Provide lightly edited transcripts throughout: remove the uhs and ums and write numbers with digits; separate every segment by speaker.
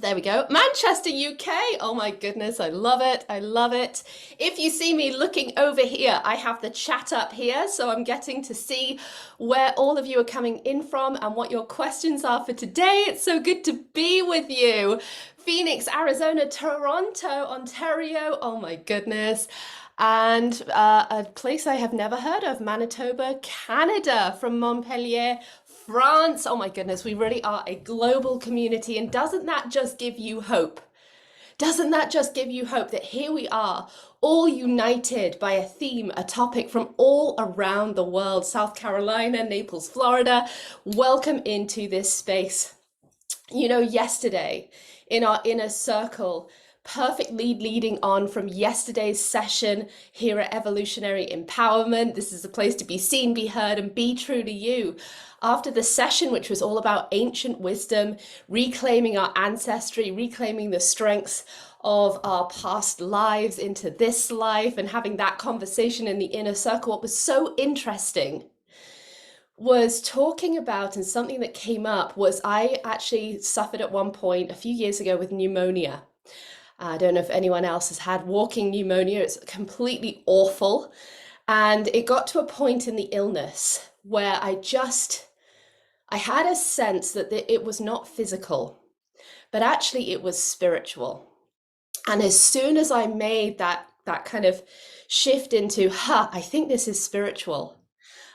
Speaker 1: There we go. Manchester, UK. Oh my goodness, I love it. I love it. If you see me looking over here, I have the chat up here, so I'm getting to see where all of you are coming in from and what your questions are for today. It's so good to be with you. Phoenix, Arizona, Toronto, Ontario. Oh my goodness. And a place I have never heard of, Manitoba, Canada, from Montpellier, France. Oh my goodness, we really are a global community. And doesn't that just give you hope? Doesn't that just give you hope that here we are, all united by a theme, a topic from all around the world? South Carolina, Naples, Florida. Welcome into this space. You know, yesterday in our inner circle, perfectly leading on from yesterday's session here at Evolutionary EmpowHERment. This is a place to be seen, be heard, and be true to you. After the session, which was all about ancient wisdom, reclaiming our ancestry, reclaiming the strengths of our past lives into this life, and having that conversation in the inner circle, what was so interesting was talking about, and something that came up was I actually suffered at one point a few years ago with pneumonia. I don't know if anyone else has had walking pneumonia. It's completely awful. And it got to a point in the illness where I had a sense that it was not physical, but actually it was spiritual. And as soon as I made that kind of shift into, I think this is spiritual,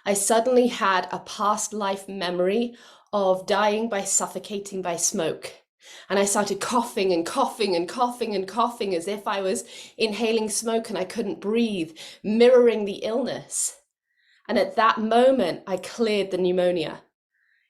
Speaker 1: I suddenly had a past life memory of dying by suffocating by smoke. And I started coughing and coughing and coughing and coughing as if I was inhaling smoke and I couldn't breathe, mirroring the illness. And at that moment, I cleared the pneumonia.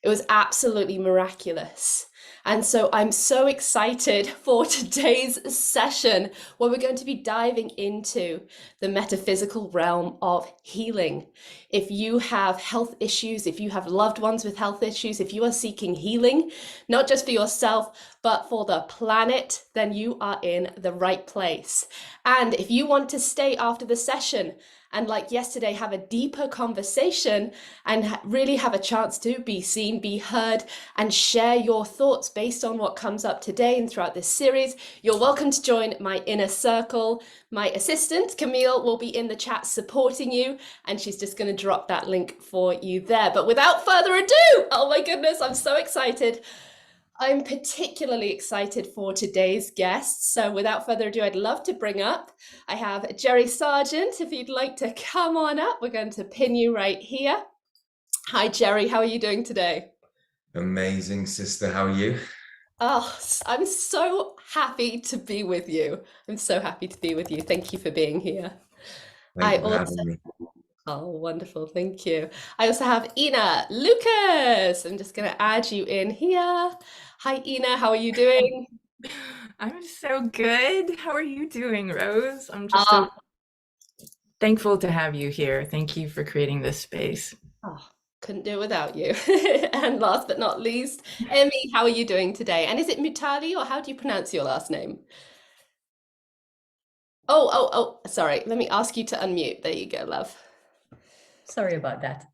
Speaker 1: It was absolutely miraculous. And so I'm so excited for today's session where we're going to be diving into the metaphysical realm of healing. If you have health issues, if you have loved ones with health issues, if you are seeking healing, not just for yourself, but for the planet, then you are in the right place. And if you want to stay after the session and, like yesterday, have a deeper conversation and really have a chance to be seen, be heard, and share your thoughts based on what comes up today and throughout this series, you're welcome to join my inner circle. My assistant, Camille, will be in the chat supporting you, and she's just going to drop that link for you there. But without further ado, oh my goodness, I'm so excited. I'm particularly excited for today's guests. So without further ado, I'd love to bring up, I have Jerry Sargent. If you'd like to come on up, we're going to pin you right here. Hi, Jerry. How are you doing today?
Speaker 2: Amazing, sister. How are you?
Speaker 1: Oh, I'm so happy to be with you. I'm so happy to be with you. Thank you for being here.
Speaker 2: Thank
Speaker 1: I
Speaker 2: you for
Speaker 1: also,
Speaker 2: having me.
Speaker 1: oh, wonderful. Thank you. I also have Ina Lucas. I'm just going to add you in here. Hi, Ina. How are you doing?
Speaker 3: I'm so good. How are you doing, Rose? I'm just so
Speaker 1: Ah,
Speaker 3: thankful to have you here. Thank you for creating this space.
Speaker 1: oh, couldn't do it without you. And last but not least, Emmy, how are you doing today? And is it Mutali or how do you pronounce your last name? Oh, sorry. Let me ask you to unmute. There you go, love.
Speaker 4: Sorry about that.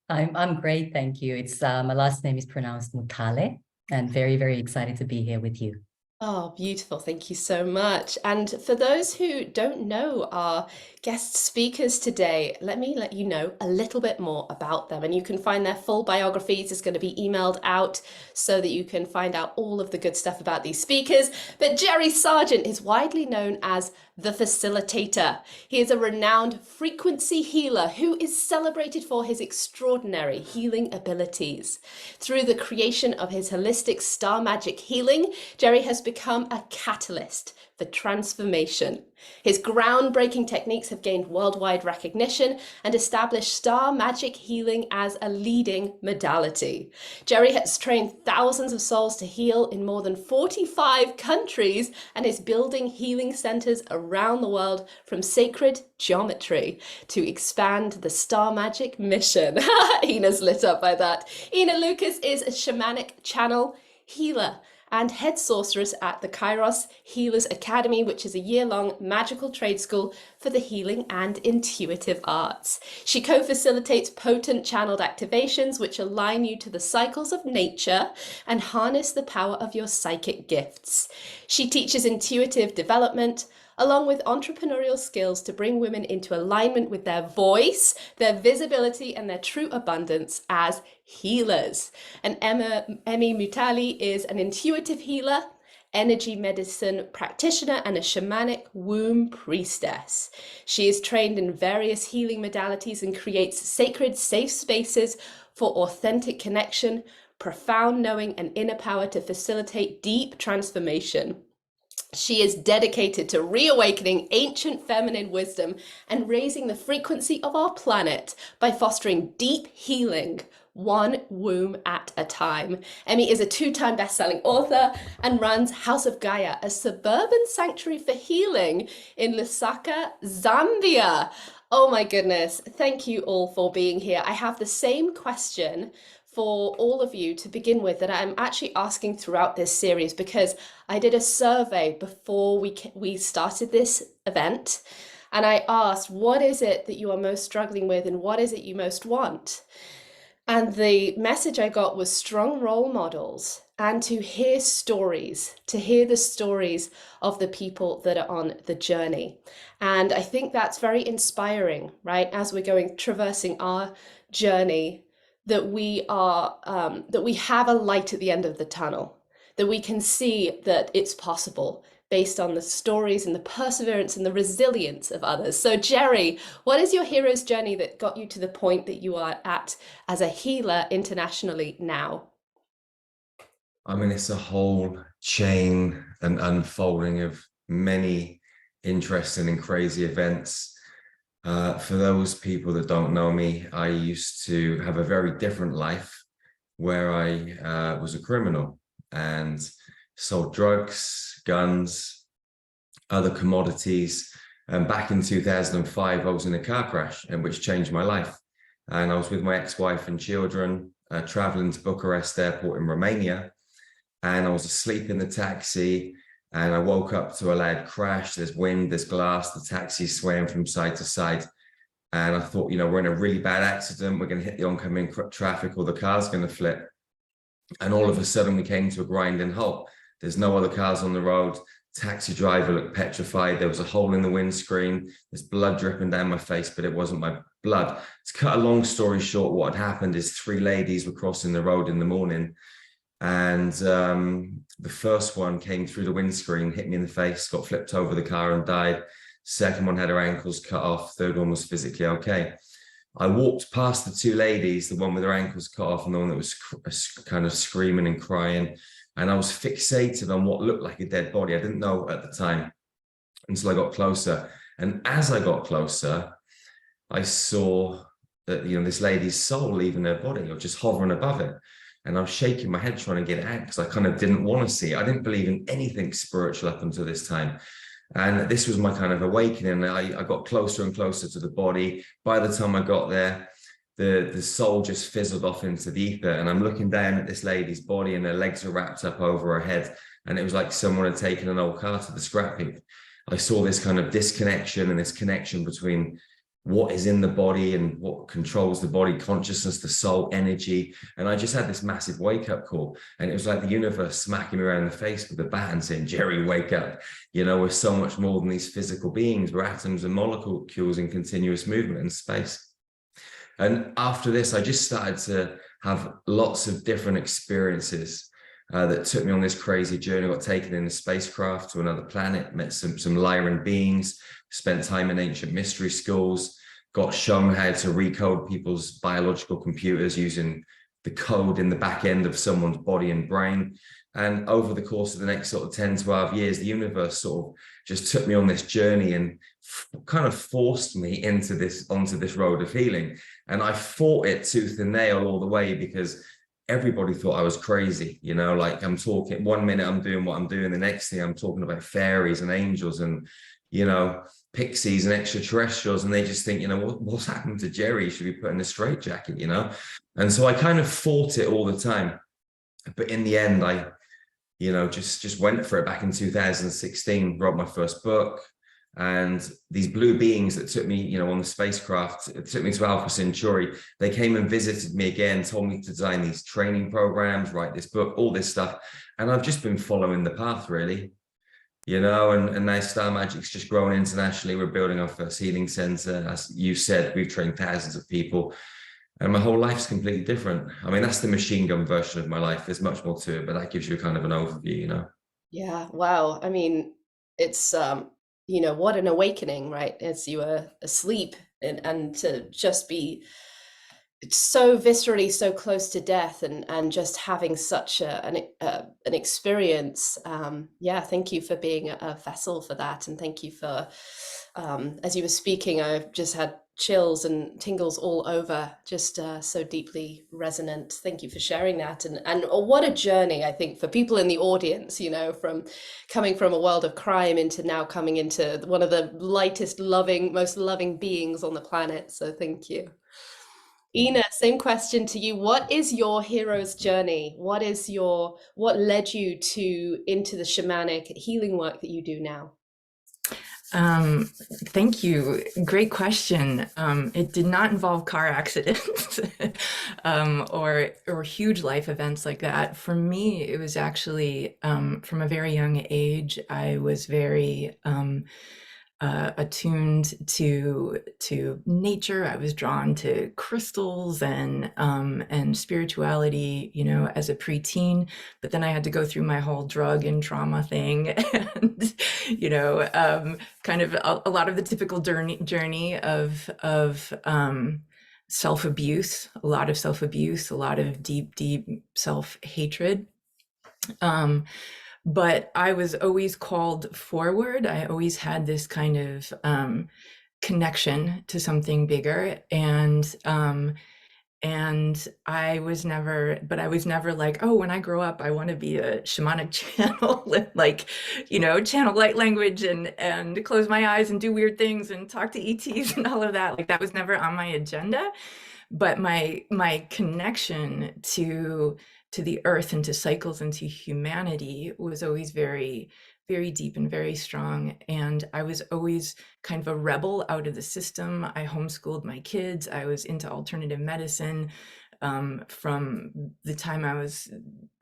Speaker 4: I'm great, thank you. It's my last name is pronounced Mutale, and very, very excited to be here with you.
Speaker 1: Oh, beautiful. Thank you so much. And for those who don't know our guest speakers today, let me let you know a little bit more about them. And you can find their full biographies. It's going to be emailed out so that you can find out all of the good stuff about these speakers. But Jerry Sargent is widely known as the facilitator. He is a renowned frequency healer who is celebrated for his extraordinary healing abilities. Through the creation of his holistic star magic healing, Jerry has become a catalyst for transformation. His groundbreaking techniques have gained worldwide recognition and established star magic healing as a leading modality. Jerry has trained thousands of souls to heal in more than 45 countries and is building healing centers around the world, from sacred geometry to expand the star magic mission. Ina's lit up by that. Ina Lucas is a shamanic channel, healer, and head sorceress at the Kairos Healers Academy, which is a year-long magical trade school for the healing and intuitive arts. She co-facilitates potent channeled activations which align you to the cycles of nature and harness the power of your psychic gifts. She teaches intuitive development, along with entrepreneurial skills to bring women into alignment with their voice, their visibility, and their true abundance as healers. And Emmy Mutali is an intuitive healer, energy medicine practitioner, and a shamanic womb priestess. She is trained in various healing modalities and creates sacred, safe spaces for authentic connection, profound knowing, and inner power to facilitate deep transformation. She is dedicated to reawakening ancient feminine wisdom and raising the frequency of our planet by fostering deep healing, one womb at a time. Emmy is a 2-time best-selling author and runs House of Gaia, a suburban sanctuary for healing in Lusaka, Zambia. Oh my goodness, thank you all for being here. I have the same question for all of you to begin with that I'm actually asking throughout this series, because I did a survey before we started this event, and I asked, what is it that you are most struggling with and what is it you most want? And the message I got was strong role models and to hear stories, to hear the stories of the people that are on the journey. And I think that's very inspiring, right? As we're traversing our journey, that we have a light at the end of the tunnel, that we can see that it's possible based on the stories and the perseverance and the resilience of others. So Jerry, what is your hero's journey that got you to the point that you are at as a healer internationally now?
Speaker 2: I mean, it's a whole chain and unfolding of many interesting and crazy events. For those people that don't know me, I used to have a very different life where I was a criminal and sold drugs, guns, other commodities. And back in 2005, I was in a car crash, which changed my life. And I was with my ex-wife and children, traveling to Bucharest airport in Romania. And I was asleep in the taxi. And I woke up to a loud crash. There's wind, there's glass, the taxi's swaying from side to side. And I thought, we're in a really bad accident. We're going to hit the oncoming traffic or the car's going to flip. And all of a sudden we came to a grinding halt. There's no other cars on the road. Taxi driver looked petrified. There was a hole in the windscreen. There's blood dripping down my face, but it wasn't my blood. To cut a long story short, what had happened is 3 ladies were crossing the road in the morning. And the first one came through the windscreen, hit me in the face, got flipped over the car and died. Second one had her ankles cut off. Third one was physically okay. I walked past the 2 ladies, the one with her ankles cut off and the one that was kind of screaming and crying. And I was fixated on what looked like a dead body. I didn't know at the time until I got closer. And as I got closer, I saw that, this lady's soul leaving her body or just hovering above it. And I was shaking my head trying to get it out because I kind of didn't want to see it. I didn't believe in anything spiritual up until this time. And this was my kind of awakening. I got closer and closer to the body. By the time I got there, the soul just fizzled off into the ether. And I'm looking down at this lady's body and her legs are wrapped up over her head. And it was like someone had taken an old car to the scrap heap. I saw this kind of disconnection and this connection between what is in the body and what controls the body, consciousness, the soul, energy. And I just had this massive wake-up call. And it was like the universe smacking me around the face with a bat and saying, Jerry, wake up. We're so much more than these physical beings. We're atoms and molecules in continuous movement in space. And after this, I just started to have lots of different experiences that took me on this crazy journey. I got taken in a spacecraft to another planet, met some Lyran beings, spent time in ancient mystery schools, got shown how to recode people's biological computers using the code in the back end of someone's body and brain. And over the course of the next sort of 10, 12 years, the universe sort of just took me on this journey and kind of forced me onto this road of healing. And I fought it tooth and nail all the way because everybody thought I was crazy, like I'm talking, one minute I'm doing what I'm doing, the next thing I'm talking about fairies and angels and, pixies and extraterrestrials. And they just think, what's happened to Jerry? He should be put in a straitjacket, And so I kind of fought it all the time. But in the end, just went for it back in 2016, wrote my first book. And these blue beings that took me, on the spacecraft, it took me to Alpha Centauri. They came and visited me again, told me to design these training programs, write this book, all this stuff. And I've just been following the path, really, and now Star Magic's just growing internationally. We're building our first healing center. As you said, we've trained thousands of people. And my whole life's completely different. I mean, that's the machine gun version of my life. There's much more to it, but that gives you kind of an overview.
Speaker 1: Yeah, wow. I mean, it's what an awakening, right? As you were asleep and to just be so viscerally so close to death and just having such an experience. Yeah, thank you for being a vessel for that, and thank you for as you were speaking, I've just had chills and tingles all over, just so deeply resonant. Thank you for sharing that, and what a journey, I think, for people in the audience, from coming from a world of crime into now coming into one of the lightest, most loving beings on the planet. So thank you. Ina, same question to you. What is your hero's journey? What led you into the shamanic healing work that you do now?
Speaker 3: Thank you. Great question. It did not involve car accidents or huge life events like that. For me, it was actually from a very young age, I was very attuned to nature. I was drawn to crystals and spirituality, as a preteen. But then I had to go through my whole drug and trauma thing, and kind of a lot of the typical journey of self-abuse, a lot of deep self-hatred. But I was always called forward. I always had this kind of connection to something bigger, and I was never like, oh, when I grow up, I want to be a shamanic channel, like, channel light language and close my eyes and do weird things and talk to ETs and all of that. Like, that was never on my agenda. But my connection to the earth and to cycles and to humanity was always very, very deep and very strong. And I was always kind of a rebel out of the system. I homeschooled my kids. I was into alternative medicine from the time I was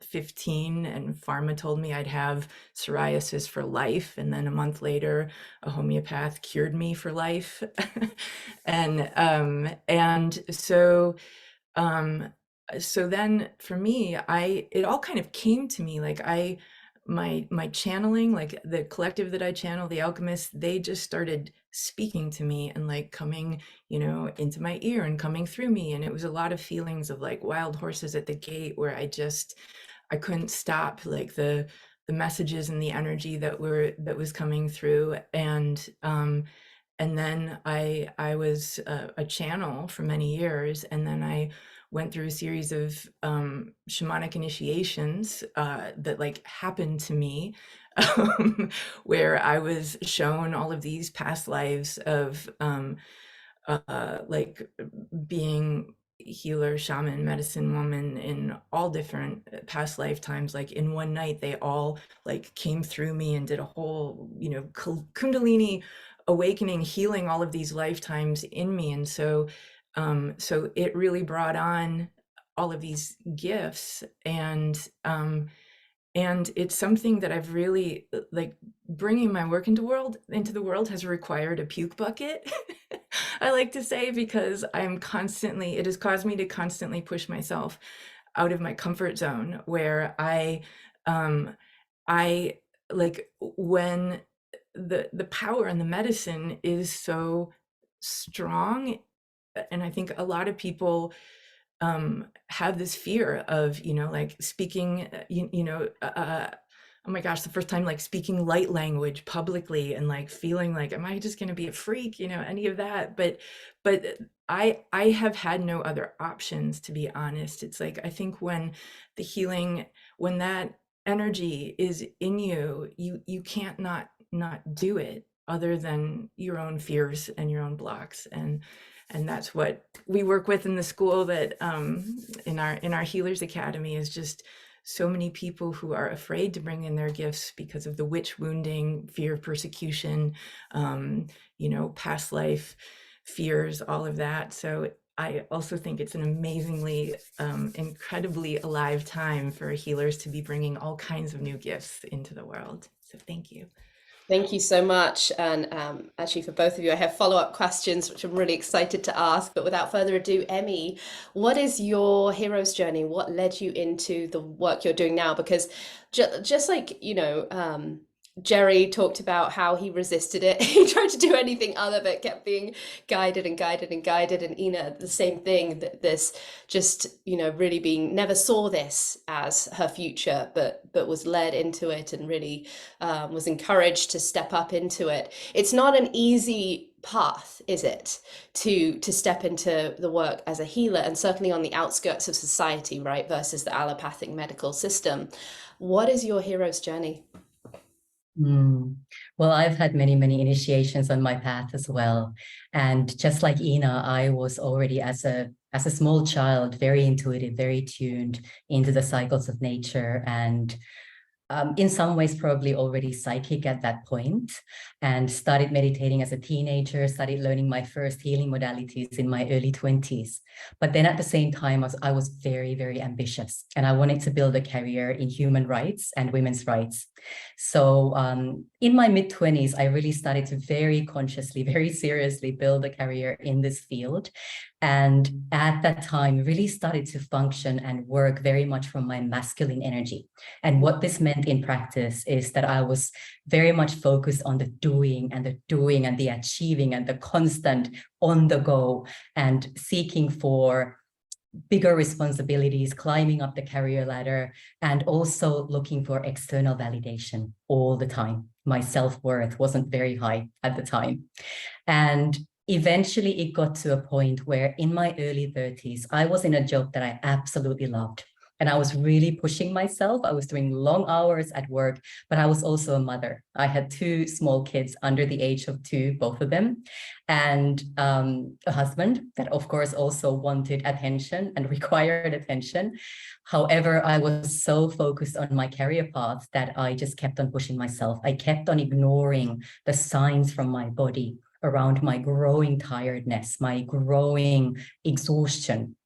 Speaker 3: 15, and pharma told me I'd have psoriasis for life. And then a month later, a homeopath cured me for life. and so then for me, it all kind of came to me, like my channeling, like the collective that I channel, the alchemists, they just started speaking to me and like coming, into my ear and coming through me. And it was a lot of feelings of like wild horses at the gate, where I couldn't stop, like the messages and the energy that was coming through. And then I was a channel for many years, and then I went through a series of shamanic initiations that like happened to me, where I was shown all of these past lives of like being healer, shaman, medicine woman in all different past lifetimes. Like in one night, they all like came through me and did a whole, Kundalini awakening, healing all of these lifetimes in me. And so it really brought on all of these gifts, and it's something that I've really like bringing my work into the world has required a puke bucket. I like to say, because it has caused me to constantly push myself out of my comfort zone, where I like when the power and the medicine is so strong. And I think a lot of people have this fear of, like speaking, oh my gosh, the first time like speaking light language publicly and like feeling like, am I just going to be a freak, any of that. But I have had no other options, to be honest. It's like, I think when that energy is in you, you can't not do it, other than your own fears and your own blocks. And that's what we work with in the school, that in our Healers Academy, is just so many people who are afraid to bring in their gifts because of the witch wounding, fear of persecution, past life fears, all of that. So I also think it's an amazingly, incredibly alive time for healers to be bringing all kinds of new gifts into the world. So thank you.
Speaker 1: Thank you so much. And actually, for both of you, I have follow-up questions, which I'm really excited to ask. But without further ado, Emmy, what is your hero's journey? What led you into the work you're doing now? Because just like, Jerry talked about how he resisted it. He tried to do anything other but kept being guided and guided and guided. And Ina, the same thing, that this just, really never saw this as her future, but was led into it and really was encouraged to step up into it. It's not an easy path, is it, to step into the work as a healer, and certainly on the outskirts of society, right, versus the allopathic medical system. What is your hero's journey?
Speaker 4: Well, I've had many, many initiations on my path as well. And just like Ina, I was already as a small child, very intuitive, very tuned into the cycles of nature, and in some ways probably already psychic at that point, and started meditating as a teenager, started learning my first healing modalities in my early 20s. But then at the same time, I was very, very ambitious, and I wanted to build a career in human rights and women's rights. So in my mid-20s, I really started to very consciously, very seriously build a career in this field. And at that time, really started to function and work very much from my masculine energy. And what this meant in practice is that I was very much focused on the doing and the achieving and the constant on the go, and seeking for bigger responsibilities, climbing up the career ladder, and also looking for external validation all the time. My self-worth wasn't very high at the time. And eventually it got to a point where in my early 30s, I was in a job that I absolutely loved. And I was really pushing myself. I was doing long hours at work, but I was also a mother. I had 2 small kids under the age of 2, both of them, and a husband that, of course, also wanted attention and required attention. However, I was so focused on my career path that I just kept on pushing myself. I kept on ignoring the signs from my body around my growing tiredness, my growing exhaustion.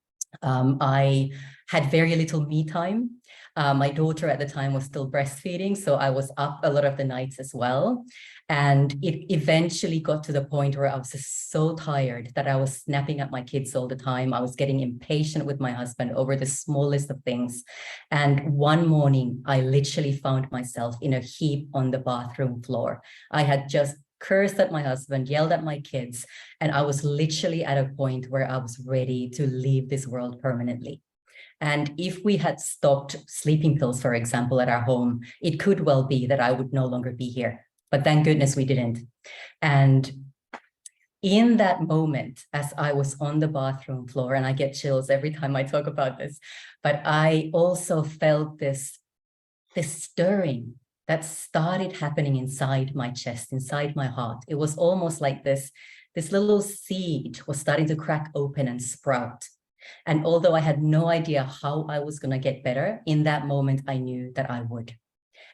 Speaker 4: I had very little me time. My daughter at the time was still breastfeeding, so I was up a lot of the nights as well. And it eventually got to the point where I was just so tired that I was snapping at my kids all the time. I was getting impatient with my husband over the smallest of things. And one morning, I literally found myself in a heap on the bathroom floor. I had just cursed at my husband, yelled at my kids, and I was literally at a point where I was ready to leave this world permanently. And if we had stopped sleeping pills, for example, at our home, it could well be that I would no longer be here. But thank goodness we didn't. And in that moment, as I was on the bathroom floor, and I get chills every time I talk about this, but I also felt this stirring that started happening inside my chest, inside my heart. It was almost like this little seed was starting to crack open and sprout. And although I had no idea how I was going to get better, in that moment, I knew that I would.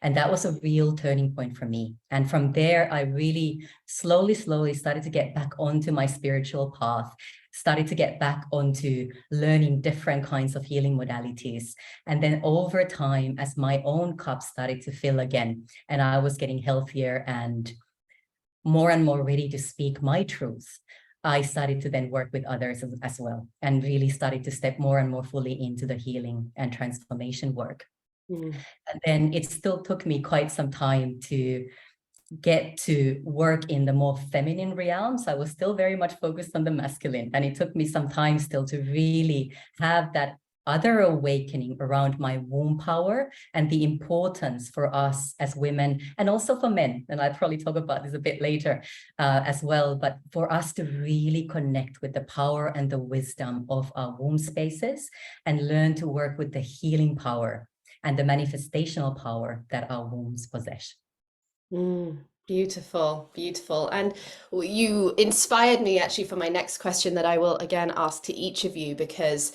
Speaker 4: And that was a real turning point for me. And from there, I really slowly started to get back onto my spiritual path, started to get back onto learning different kinds of healing modalities. And then over time, as my own cup started to fill again, and I was getting healthier and more ready to speak my truth, I started to then work with others as well, and really started to step more and more fully into the healing and transformation work. And then it still took me quite some time to get to work in the more feminine realms. I was still very much focused on the masculine, and it took me some time still to really have that other awakening around my womb power and the importance for us as women, and also for men. And I'll probably talk about this a bit later as well, but for us to really connect with the power and the wisdom of our womb spaces and learn to work with the healing power and the manifestational power that our wombs possess.
Speaker 1: Beautiful, beautiful. And you inspired me actually for my next question that I will again ask to each of you, because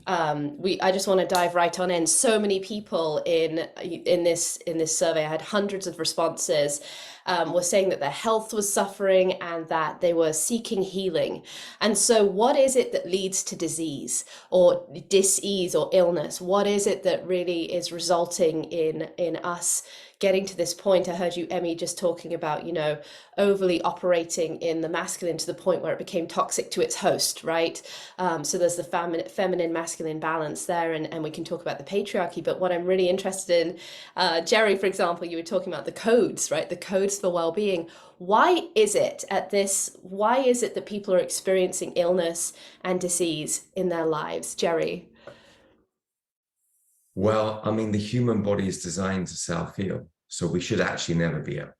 Speaker 1: I just want to dive right on in. So many people in this survey, I had hundreds of responses, were saying that their health was suffering and that they were seeking healing. And so what is it that leads to disease or dis-ease or illness? What is it that really is resulting in us getting to this point? I heard you, Emmy, just talking about, you know, overly operating in the masculine to the point where it became toxic to its host, right? So there's the feminine masculine balance there, and we can talk about the patriarchy. But what I'm really interested in, Jerry, for example, you were talking about the codes, right? The codes for well-being. Why is it that people are experiencing illness and disease in their lives? Jerry?
Speaker 2: Well, I mean, the human body is designed to self-heal, so we should actually never be ill.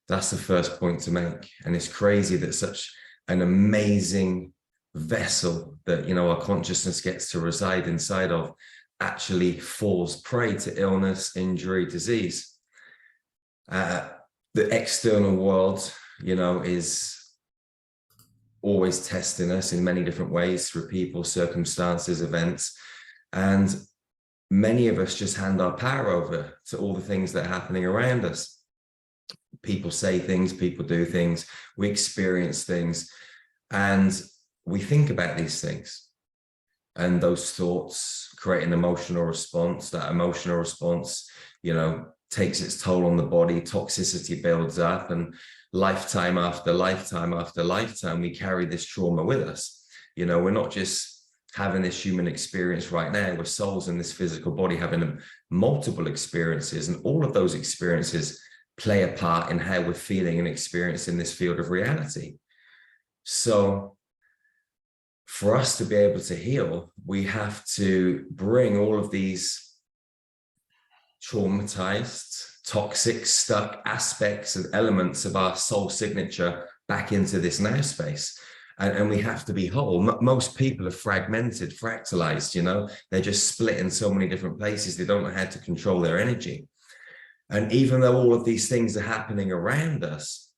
Speaker 2: That's the first point to make. And it's crazy that such an amazing vessel that, you know, our consciousness gets to reside inside of actually falls prey to illness, injury, disease. The external world, you know, is always testing us in many different ways through people, circumstances, events. And many of us just hand our power over to all the things that are happening around us. People say things, people do things, we experience things, and we think about these things. And those thoughts create an emotional response. That emotional response, you know, takes its toll on the body, toxicity builds up, and lifetime after lifetime after lifetime, we carry this trauma with us. You know, we're not just having this human experience right now, we're souls in this physical body having multiple experiences, and all of those experiences play a part in how we're feeling and experiencing this field of reality. So for us to be able to heal, we have to bring all of these traumatized, toxic, stuck aspects and elements of our soul signature back into this now space. And we have to be whole. Most people are fragmented, fractalized, you know, they're just split in so many different places. They don't know how to control their energy. And even though all of these things are happening around us,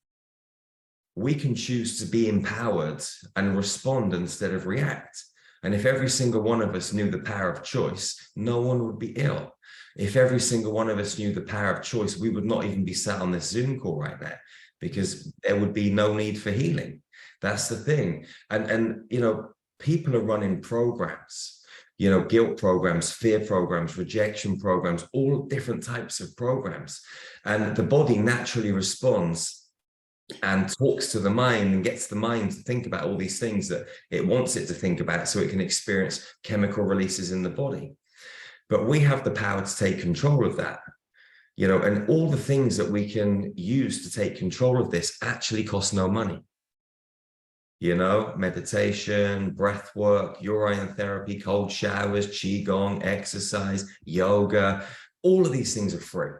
Speaker 2: we can choose to be empowered and respond instead of react. And if every single one of us knew the power of choice, no one would be ill. If every single one of us knew the power of choice, we would not even be sat on this Zoom call right now, because there would be no need for healing. That's the thing. And you know, people are running programs, you know, guilt programs, fear programs, rejection programs, all different types of programs. And the body naturally responds and talks to the mind and gets the mind to think about all these things that it wants it to think about, so it can experience chemical releases in the body. But we have the power to take control of that, you know, and all the things that we can use to take control of this actually cost no money. You know, meditation, breath work, urine therapy, cold showers, qigong, exercise, yoga, all of these things are free,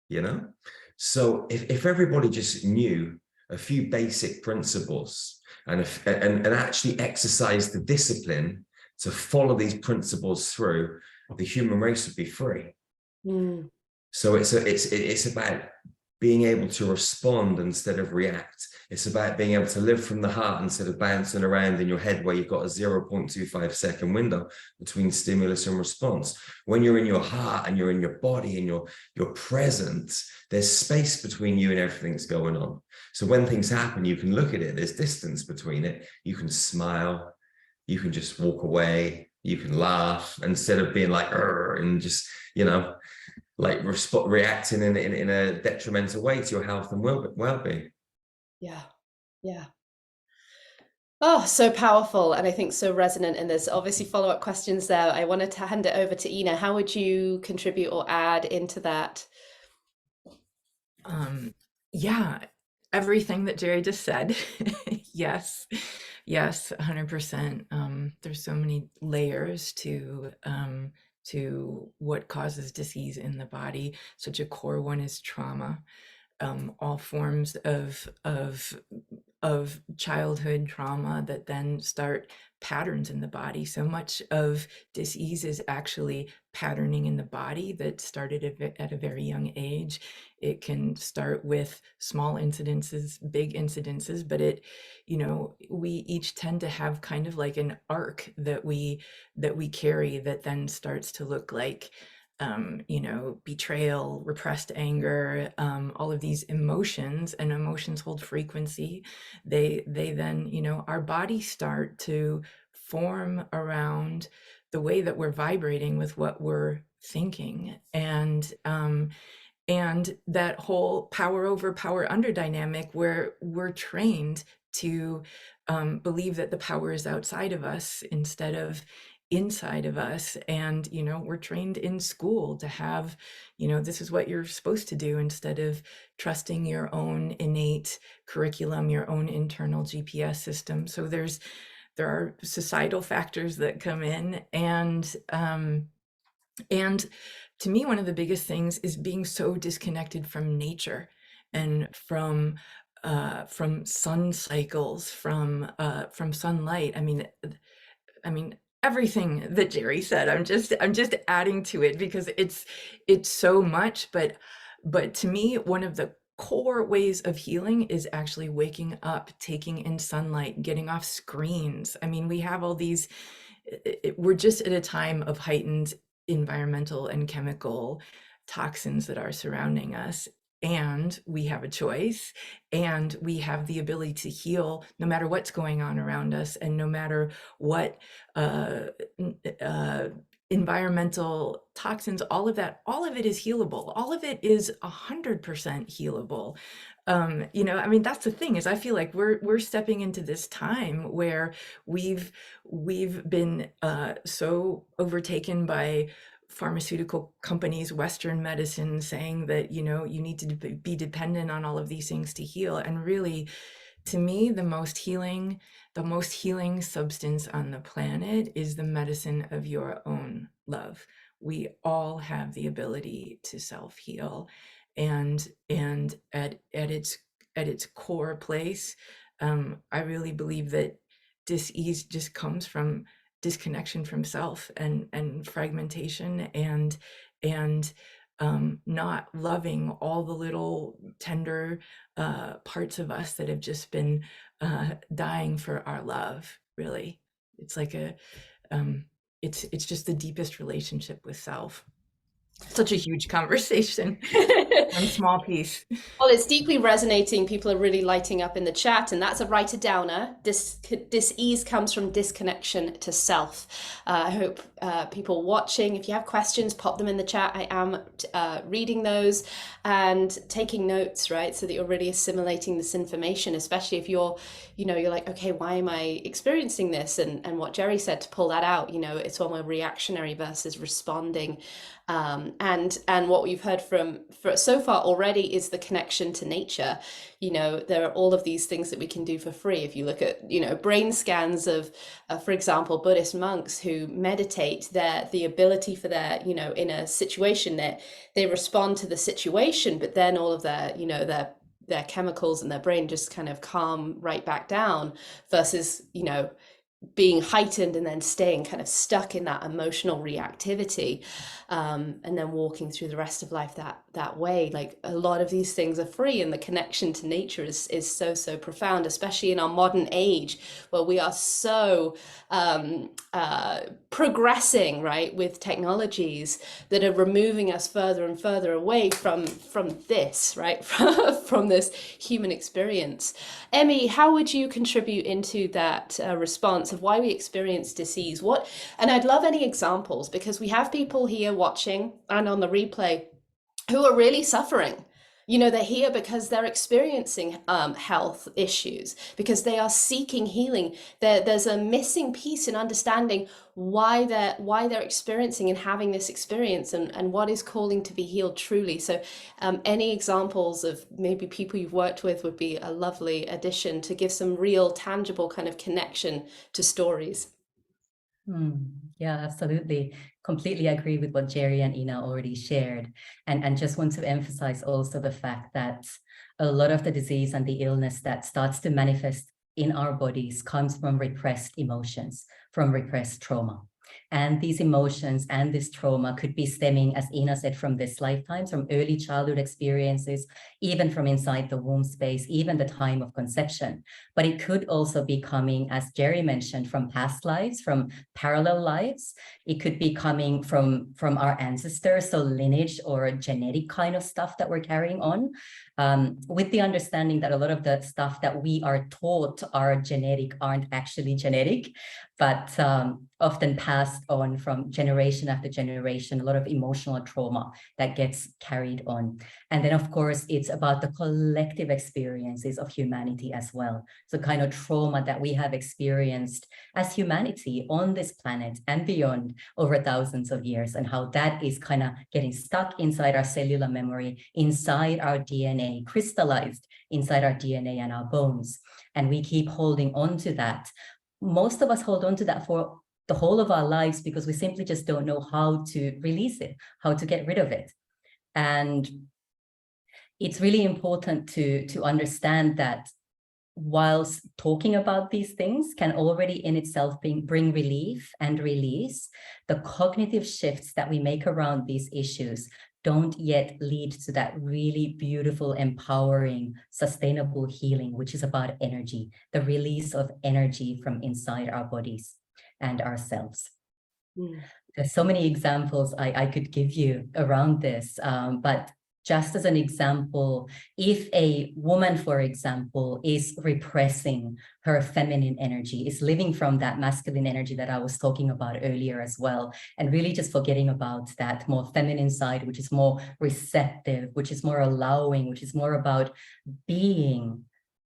Speaker 2: you know? So if everybody just knew a few basic principles and actually exercised the discipline to follow these principles through, the human race would be free.
Speaker 1: Mm.
Speaker 2: So it's about being able to respond instead of react. It's about being able to live from the heart instead of bouncing around in your head where you've got a 0.25 second window between stimulus and response. When you're in your heart and you're in your body and you're present, there's space between you and everything that's going on. So when things happen, you can look at it, there's distance between it. You can smile, you can just walk away, you can laugh instead of being like, and just, you know, like reacting in a detrimental way to your health and well-being.
Speaker 1: Yeah. Oh, so powerful, and I think so resonant. And there's obviously follow-up questions there. I wanted to hand it over to Ina. How would you contribute or add into that?
Speaker 3: Yeah, everything that Jerry just said. Yes, 100%. There's so many layers to what causes disease in the body. Such a core one is trauma. all forms of childhood trauma that then start patterns in the body. So much of dis-ease is actually patterning in the body that started at a very young age. It can start with small incidences, big incidences, but it, you know, we each tend to have kind of like an arc that we carry that then starts to look like you know, betrayal, repressed anger, all of these emotions, and emotions hold frequency. They then, you know, our bodies start to form around the way that we're vibrating with what we're thinking. And that whole power over, power under dynamic, where we're trained to believe that the power is outside of us instead of inside of us. And, you know, we're trained in school to have, you know, this is what you're supposed to do, instead of trusting your own innate curriculum, your own internal GPS system. So there are societal factors that come in, and to me, one of the biggest things is being so disconnected from nature and from sun cycles, from sunlight. I mean, everything that Jerry said, I'm just adding to it because it's so much. But to me, one of the core ways of healing is actually waking up, taking in sunlight, getting off screens. I mean, we have all these, we're just at a time of heightened environmental and chemical toxins that are surrounding us. And we have a choice, and we have the ability to heal no matter what's going on around us, and no matter what environmental toxins, all of it is healable. All of it is 100% healable. You know, I mean, that's the thing, is I feel like we're stepping into this time where we've been so overtaken by pharmaceutical companies, Western medicine, saying that, you know, you need to be dependent on all of these things to heal. And really, to me, the most healing substance on the planet is the medicine of your own love. We all have the ability to self-heal, and at its core place, I really believe that dis-ease just comes from disconnection from self, and fragmentation, and not loving all the little tender parts of us that have just been dying for our love. Really, it's like it's just the deepest relationship with self. Such a huge conversation. One small piece.
Speaker 1: Well, it's deeply resonating. People are really lighting up in the chat, and that's a writer-downer. Dis-ease comes from disconnection to self. I hope people watching, if you have questions, pop them in the chat. I am reading those and taking notes, right? So that you're really assimilating this information, especially if you're like, okay, why am I experiencing this? And what Jerry said, to pull that out, you know, it's when we're reactionary versus responding. And what we've heard for so far already is the connection to nature. You know, there are all of these things that we can do for free. If you look at, you know, brain scans of, for example, Buddhist monks who meditate, the ability for their, you know, in a situation that they respond to the situation, but then all of their, you know, their chemicals in their brain just kind of calm right back down, versus, you know, being heightened and then staying kind of stuck in that emotional reactivity, and then walking through the rest of life that way. Like, a lot of these things are free, and the connection to nature is so profound, especially in our modern age, where we are so progressing, right, with technologies that are removing us further and further away from this, right, from this human experience. Emmy, how would you contribute into that response of why we experience disease? And I'd love any examples, because we have people here watching and on the replay who are really suffering. You know, they're here because they're experiencing health issues, because they are seeking healing. There's a missing piece in understanding why they're experiencing and having this experience, and what is calling to be healed truly. So any examples of maybe people you've worked with would be a lovely addition to give some real tangible kind of connection to stories.
Speaker 4: Yeah, absolutely. Completely agree with what Jerry and Ina already shared. And just want to emphasize also the fact that a lot of the disease and the illness that starts to manifest in our bodies comes from repressed emotions, from repressed trauma. And these emotions and this trauma could be stemming, as Ina said, from this lifetime, from early childhood experiences, even from inside the womb space, even the time of conception. But it could also be coming, as Jerry mentioned, from past lives, from parallel lives. It could be coming from our ancestors, so lineage or genetic kind of stuff that we're carrying on, with the understanding that a lot of the stuff that we are taught are genetic aren't actually genetic, but often passed on from generation after generation, a lot of emotional trauma that gets carried on. And then, of course, it's about the collective experiences of humanity as well. So kind of trauma that we have experienced as humanity on this planet and beyond over thousands of years, and how that is kind of getting stuck inside our cellular memory, inside our DNA, crystallized inside our DNA and our bones. And we keep holding on to that. Most of us hold on to that for the whole of our lives because we simply just don't know how to release it, how to get rid of it. And it's really important to understand that whilst talking about these things can already in itself bring relief and release, the cognitive shifts that we make around these issues don't yet lead to that really beautiful, empowering, sustainable healing, which is about energy, the release of energy from inside our bodies and ourselves. There's so many examples I could give you around this, but just as an example, if a woman, for example, is repressing her feminine energy, is living from that masculine energy that I was talking about earlier as well, and really just forgetting about that more feminine side, which is more receptive, which is more allowing, which is more about being,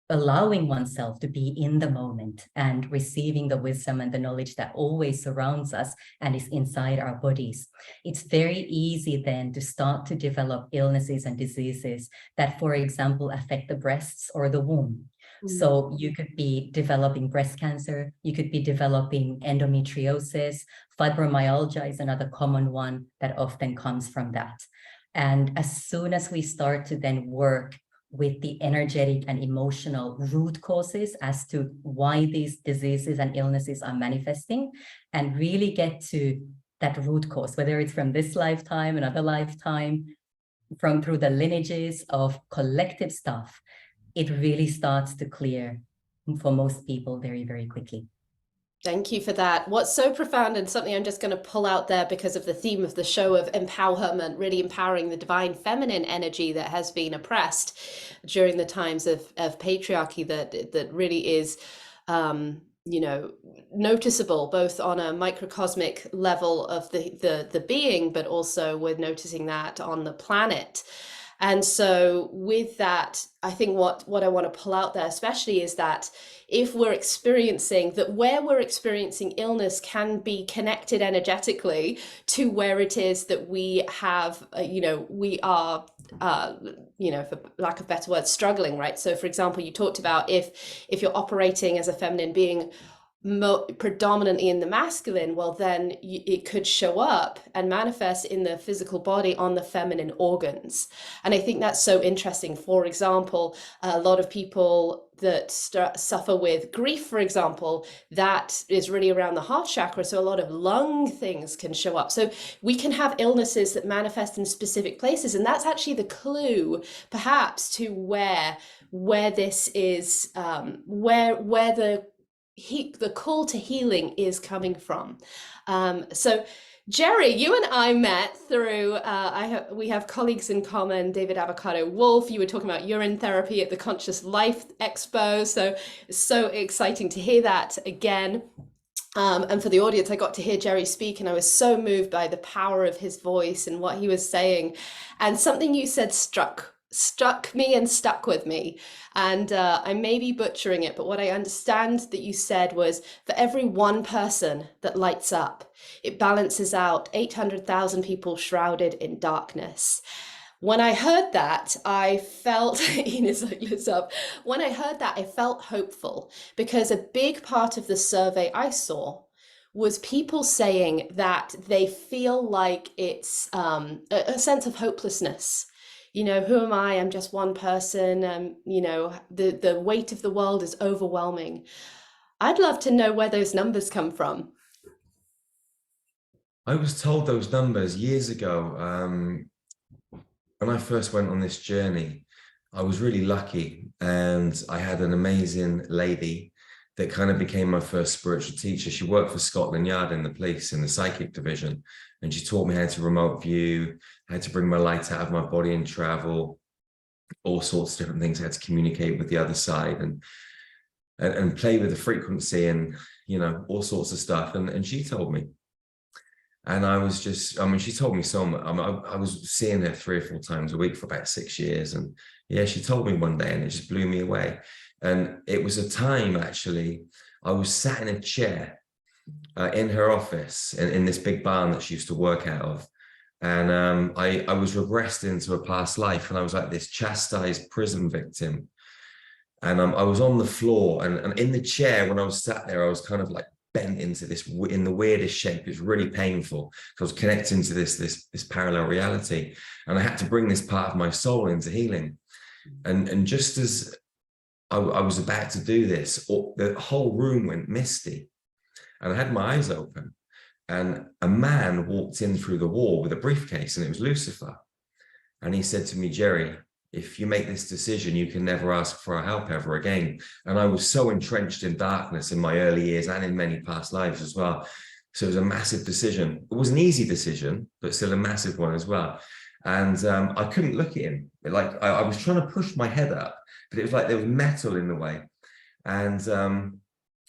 Speaker 4: allowing oneself to be in the moment and receiving the wisdom and the knowledge that always surrounds us and is inside our bodies. It's very easy then to start to develop illnesses and diseases that, for example, affect the breasts or the womb. So you could be developing breast cancer, you could be developing endometriosis, fibromyalgia is another common one that often comes from that. And as soon as we start to then work with the energetic and emotional root causes as to why these diseases and illnesses are manifesting, and really get to that root cause, whether it's from this lifetime, another lifetime, through the lineages of collective stuff, it really starts to clear for most people very, very quickly.
Speaker 1: Thank you for that. What's so profound, and something I'm just going to pull out there because of the theme of the show of EmpowHERment, really empowering the divine feminine energy that has been oppressed during the times of patriarchy, that really is, you know, noticeable both on a microcosmic level of the being, but also we're noticing that on the planet. And so with that, I think what I want to pull out there especially is that if we're experiencing that, where we're experiencing illness can be connected energetically to where it is that we have, we are, for lack of better words, struggling, right? So for example, you talked about if you're operating as a feminine being predominantly in the masculine, well then it could show up and manifest in the physical body on the feminine organs. And I think that's so interesting. For example, a lot of people that suffer with grief, for example, that is really around the heart chakra, so a lot of lung things can show up. So we can have illnesses that manifest in specific places, and that's actually the clue perhaps to where this is, where the call to healing is coming from. So Jerry, you and I met through, we have colleagues in common, David Avocado Wolf. You were talking about urine therapy at the Conscious Life Expo. So it's so exciting to hear that again. And for the audience, I got to hear Jerry speak, and I was so moved by the power of his voice and what he was saying. And something you said struck me and stuck with me. And I may be butchering it, but what I understand that you said was, for every one person that lights up, it balances out 800,000 people shrouded in darkness. When I heard that, I felt, Ina's like, "Liz up." When I heard that, I felt hopeful, because a big part of the survey I saw was people saying that they feel like it's a sense of hopelessness. You know, who am I? I'm just one person. You know, the weight of the world is overwhelming. I'd love to know where those numbers come from.
Speaker 2: I was told those numbers years ago. When I first went on this journey, I was really lucky, and I had an amazing lady that kind of became my first spiritual teacher. She worked for Scotland Yard in the police in the psychic division, and she taught me how to remote view, how to bring my light out of my body and travel, all sorts of different things, how to communicate with the other side and play with the frequency and, you know, all sorts of stuff. And she told me. And I was just, I mean, she told me so much. I was seeing her 3 or 4 times a week for about 6 years. And yeah, she told me one day and it just blew me away. And it was a time, actually, I was sat in a chair in her office in this big barn that she used to work out of. And I was regressed into a past life, and I was like this chastised prison victim. And I was on the floor, and in the chair, when I was sat there, I was kind of like bent into this in the weirdest shape. It was really painful because I was connecting to this parallel reality, and I had to bring this part of my soul into healing. And just as I was about to do this, the whole room went misty, and I had my eyes open, and a man walked in through the wall with a briefcase, and it was Lucifer. And he said to me, "Jerry, if you make this decision, you can never ask for our help ever again." And I was so entrenched in darkness in my early years and in many past lives as well. So it was a massive decision. It was an easy decision, but still a massive one as well. And I couldn't look at him. Like I was trying to push my head up, but it was like there was metal in the way. And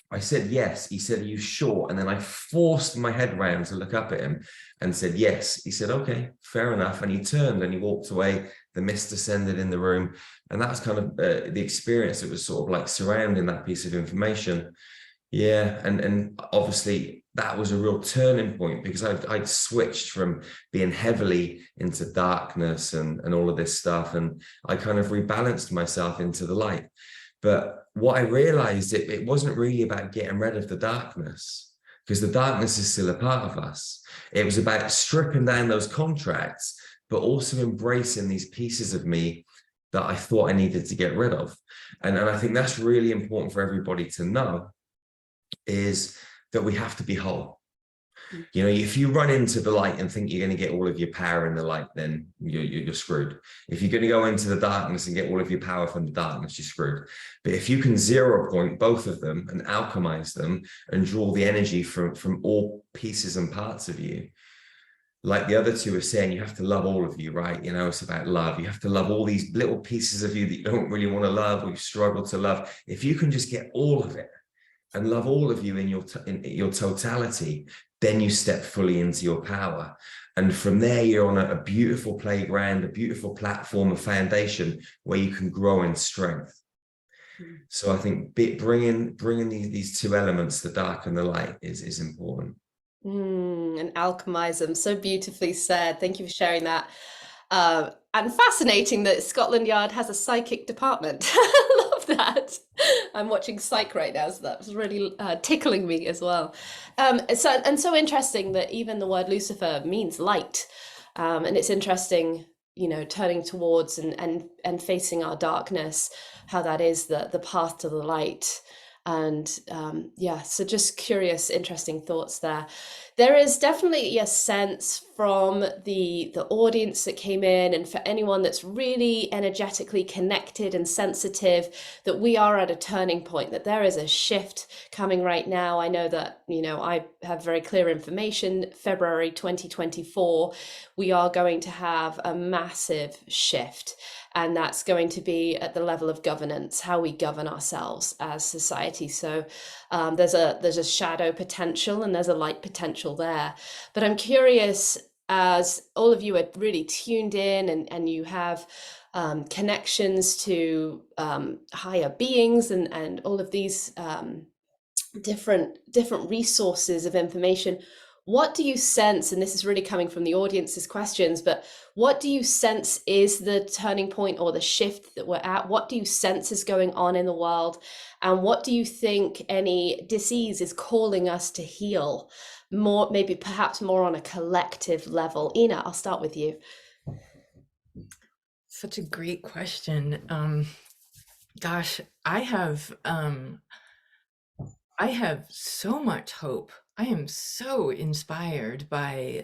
Speaker 2: I said, yes. He said, "Are you sure?" And then I forced my head around to look up at him and said, yes. He said, "Okay, fair enough." And he turned and he walked away. The mist descended in the room. And that's kind of the experience that was sort of like surrounding that piece of information. Yeah. And obviously that was a real turning point, because I'd switched from being heavily into darkness and all of this stuff. And I kind of rebalanced myself into the light. But what I realized, it wasn't really about getting rid of the darkness, because the darkness is still a part of us. It was about stripping down those contracts, but also embracing these pieces of me that I thought I needed to get rid of. And I think that's really important for everybody to know, is that we have to be whole. You know, if you run into the light and think you're going to get all of your power in the light, then you're screwed. If you're going to go into the darkness and get all of your power from the darkness, you're screwed. But if you can 0 point both of them and alchemize them and draw the energy from all pieces and parts of you, like the other two are saying, you have to love all of you, right? You know, it's about love. You have to love all these little pieces of you that you don't really want to love, or you struggle to love. If you can just get all of it and love all of you in your totality, then you step fully into your power. And from there, you're on a beautiful playground, a beautiful platform, a foundation where you can grow in strength. So I think bringing these 2 elements, the dark and the light, is important.
Speaker 1: And alchemize them. So beautifully said. Thank you for sharing that. And fascinating that Scotland Yard has a psychic department. I love that. I'm watching Psych right now, so that was really tickling me as well. So interesting that even the word Lucifer means light. And it's interesting, you know, turning towards and facing our darkness, how that is the path to the light. And yeah, so just curious, interesting thoughts there. There is definitely a sense from the audience that came in, and for anyone that's really energetically connected and sensitive, that we are at a turning point, that there is a shift coming right now. I know that, you know, I have very clear information. February 2024, we are going to have a massive shift. And that's going to be at the level of governance, how we govern ourselves as society. So there's a shadow potential and there's a light potential there. But I'm curious, as all of you are really tuned in and you have connections to higher beings and all of these different resources of information, what do you sense, and this is really coming from the audience's questions, but what do you sense is the turning point or the shift that we're at? What do you sense is going on in the world? And what do you think any disease is calling us to heal more, maybe perhaps more on a collective level? Ina, I'll start with you.
Speaker 3: Such a great question. Gosh, I have so much hope. I am so inspired by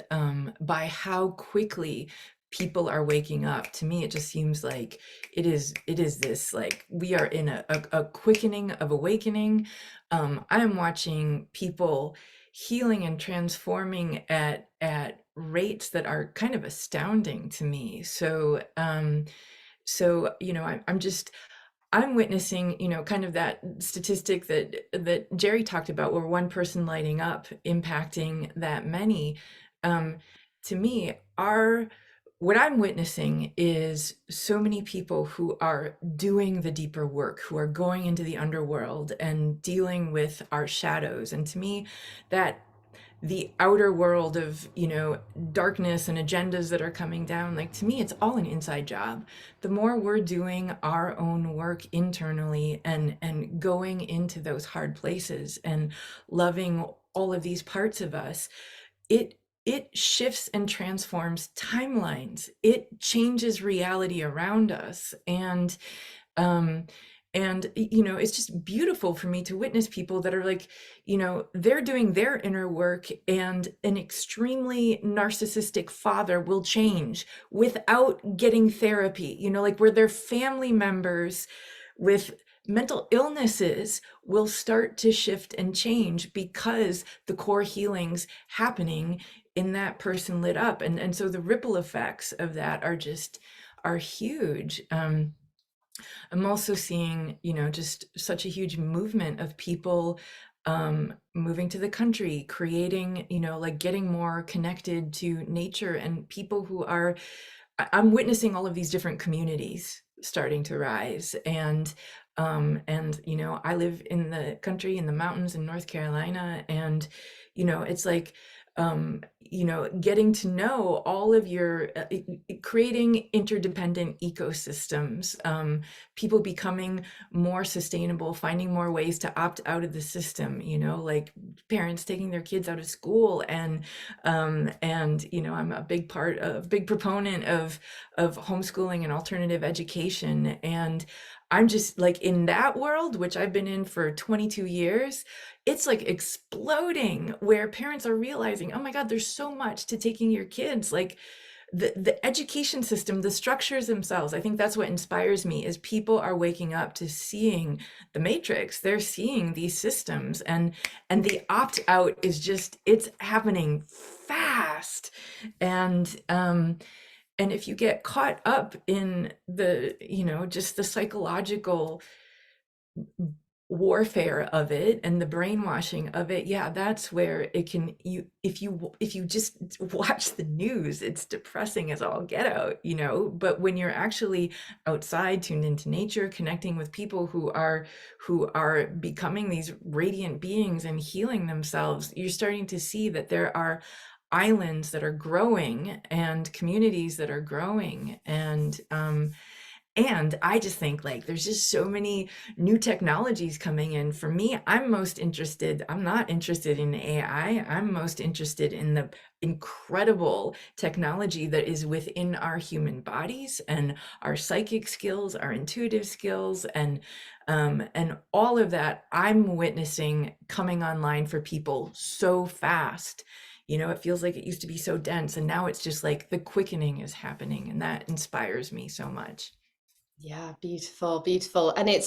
Speaker 3: how quickly people are waking up. To me, it just seems like it is this, like, we are in a quickening of awakening. I am watching people healing and transforming at rates that are kind of astounding to me. So I'm witnessing, kind of that statistic that Jerry talked about, where one person lighting up, impacting that many. To me, what I'm witnessing is so many people who are doing the deeper work, who are going into the underworld and dealing with our shadows. And to me, that the outer world of, darkness and agendas that are coming down, like, to me, it's all an inside job. The more we're doing our own work internally and going into those hard places and loving all of these parts of us, it shifts and transforms timelines. It changes reality around us. Um, it's just beautiful for me to witness people that are like, they're doing their inner work, and an extremely narcissistic father will change without getting therapy, like, where their family members with mental illnesses will start to shift and change because the core healing's happening in that person lit up. And so the ripple effects of that are huge. I'm also seeing, just such a huge movement of people moving to the country, creating, like, getting more connected to nature, and people who are, I'm witnessing all of these different communities starting to rise. And I live in the country, in the mountains in North Carolina, and it's like, getting to know all of your, creating interdependent ecosystems, people becoming more sustainable, finding more ways to opt out of the system, like parents taking their kids out of school. And I'm a big proponent of homeschooling and alternative education. And I'm just like, in that world, which I've been in for 22 years, it's like exploding, where parents are realizing, oh my God, there's so much to taking your kids. Like, the education system, the structures themselves. I think that's what inspires me, is people are waking up to seeing the matrix. They're seeing these systems, and the opt out is just, it's happening fast. And if you get caught up in the, just the psychological warfare of it and the brainwashing of it, yeah, that's where it can, if you just watch the news, it's depressing as all get out, but when you're actually outside, tuned into nature, connecting with people who are becoming these radiant beings and healing themselves, you're starting to see that there are islands that are growing and communities that are growing. And I just think, like, there's just so many new technologies coming in. For me, I'm not interested in AI. I'm most interested in the incredible technology that is within our human bodies and our psychic skills, our intuitive skills, and all of that I'm witnessing coming online for people so fast. It feels like it used to be so dense, and now it's just like the quickening is happening, and that inspires me so much.
Speaker 1: Yeah, beautiful, beautiful. And it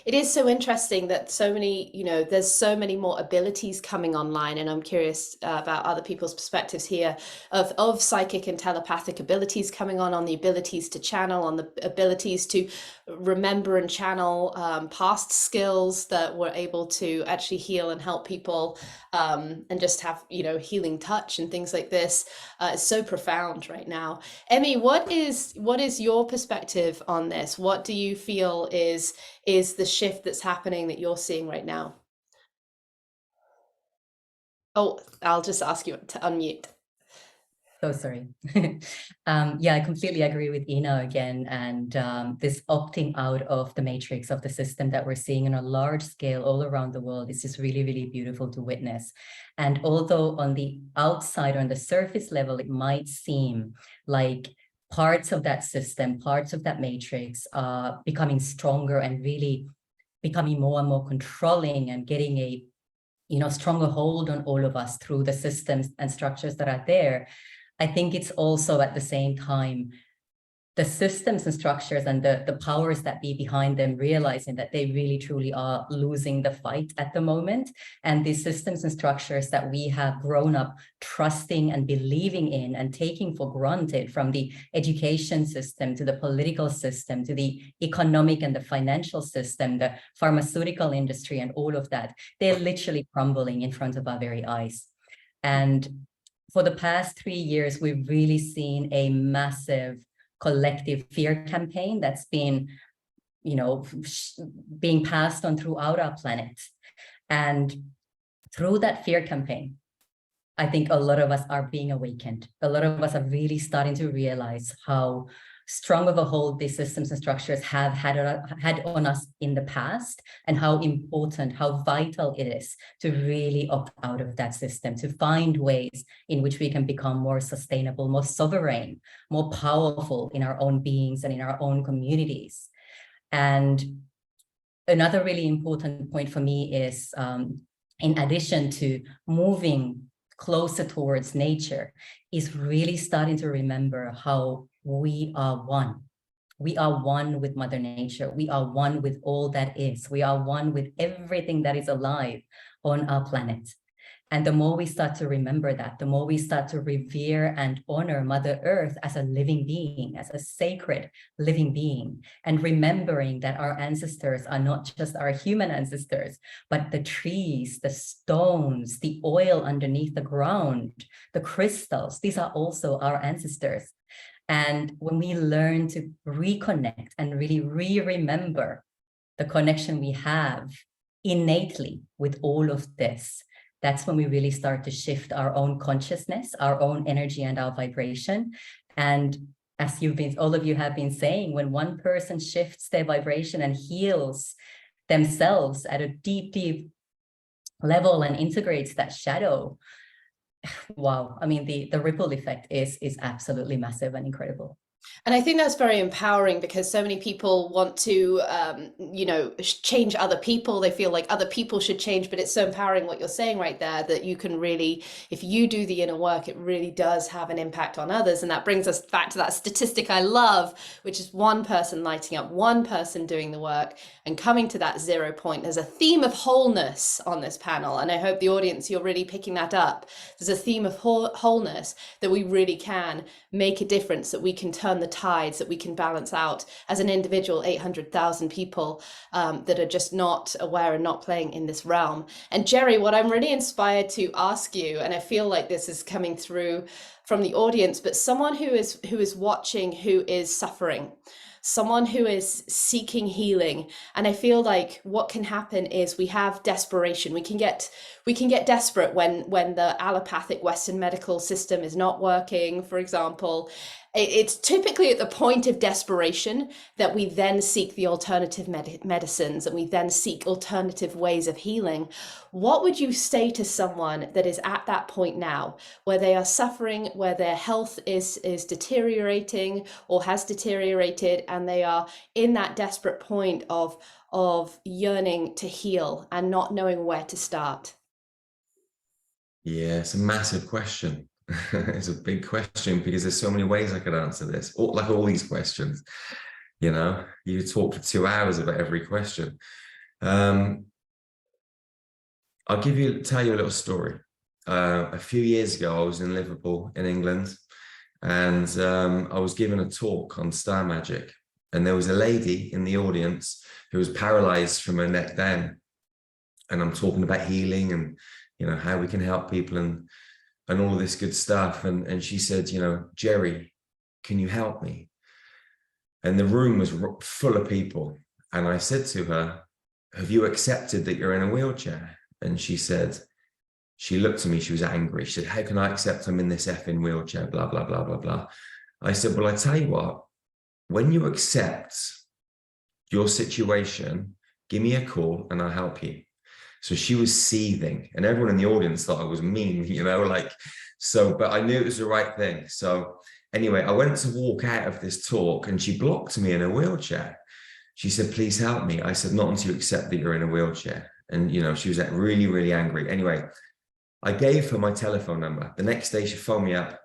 Speaker 1: is so interesting that so many, there's so many more abilities coming online. And I'm curious about other people's perspectives here of psychic and telepathic abilities coming on the abilities to channel, on the abilities to remember and channel past skills that were able to actually heal and help people, and just have, healing touch and things like this. It's so profound right now. Emmy, what is your perspective on this? What do you feel is the shift that's happening that you're seeing right now? Oh, I'll just ask you to unmute.
Speaker 4: So sorry. Yeah, I completely agree with Ina again. And this opting out of the matrix of the system that we're seeing on a large scale all around the world is just really, really beautiful to witness. And although on the outside, on the surface level, it might seem like parts of that system, parts of that matrix are becoming stronger and really becoming more and more controlling and getting a stronger hold on all of us through the systems and structures that are there. I think it's also at the same time the systems and structures and the powers that be behind them realizing that they really truly are losing the fight at the moment. And these systems and structures that we have grown up trusting and believing in and taking for granted, from the education system to the political system to the economic and the financial system, the pharmaceutical industry and all of that, they're literally crumbling in front of our very eyes. And for the past 3 years, we've really seen a massive collective fear campaign that's been, being passed on throughout our planet. And through that fear campaign, I think a lot of us are being awakened. A lot of us are really starting to realize how strong of a hold these systems and structures have had on us in the past, and how important, how vital it is to really opt out of that system, to find ways in which we can become more sustainable, more sovereign, more powerful in our own beings and in our own communities. And another really important point for me is, in addition to moving closer towards nature, is really starting to remember how we are one. We are one with Mother Nature. We are one with all that is. We are one with everything that is alive on our planet. And the more we start to remember that, the more we start to revere and honor Mother Earth as a living being, as a sacred living being, and remembering that our ancestors are not just our human ancestors, but the trees, the stones, the oil underneath the ground, the crystals, these are also our ancestors. And when we learn to reconnect and really re-remember the connection we have innately with all of this, that's when we really start to shift our own consciousness, our own energy and our vibration. And as all of you have been saying, when one person shifts their vibration and heals themselves at a deep, deep level and integrates that shadow, wow, I mean, the ripple effect is absolutely massive and incredible.
Speaker 1: And I think that's very empowering, because so many people want to, change other people. They feel like other people should change, but it's so empowering what you're saying right there, that you can really, if you do the inner work, it really does have an impact on others. And that brings us back to that statistic I love, which is one person lighting up, one person doing the work and coming to that 0 point. There's a theme of wholeness on this panel. And I hope the audience, you're really picking that up. There's a theme of wholeness, that we really can make a difference, that we can turn the tides, that we can balance out as an individual 800,000 people that are just not aware and not playing in this realm. And Jerry, what I'm really inspired to ask you, and I feel like this is coming through from the audience, but someone who is watching, who is suffering, someone who is seeking healing. And I feel like what can happen is we have desperation. We can get desperate when the allopathic Western medical system is not working, for example. It's typically at the point of desperation that we then seek the alternative medicines, and we then seek alternative ways of healing. What would you say to someone that is at that point now, where they are suffering, where their health is deteriorating or has deteriorated, and they are in that desperate point of yearning to heal and not knowing where to start?
Speaker 2: Yeah, it's a massive question. It's a big question, because there's so many ways I could answer this, like all these questions. You talk for 2 hours about every question. I'll tell you a little story. A few years ago, I was in Liverpool in England, and I was given a talk on star magic, and there was a lady in the audience who was paralyzed from her neck down, and I'm talking about healing and how we can help people and all this good stuff. And she said, Jerry, can you help me? And the room was full of people. And I said to her, have you accepted that you're in a wheelchair? And she said, She looked at me, she was angry. She said, how can I accept I'm in this effing wheelchair, blah, blah, blah, blah, blah. I said, well, I tell you what, when you accept your situation, give me a call and I'll help you. So she was seething, and everyone in the audience thought I was mean, you know, like, so, but I knew it was the right thing. So anyway, I went to walk out of this talk and she blocked me in a wheelchair. She said, please help me. I said, not until you accept that you're in a wheelchair. And, you know, she was really, really angry. Anyway, I gave her my telephone number. The next day she phoned me up.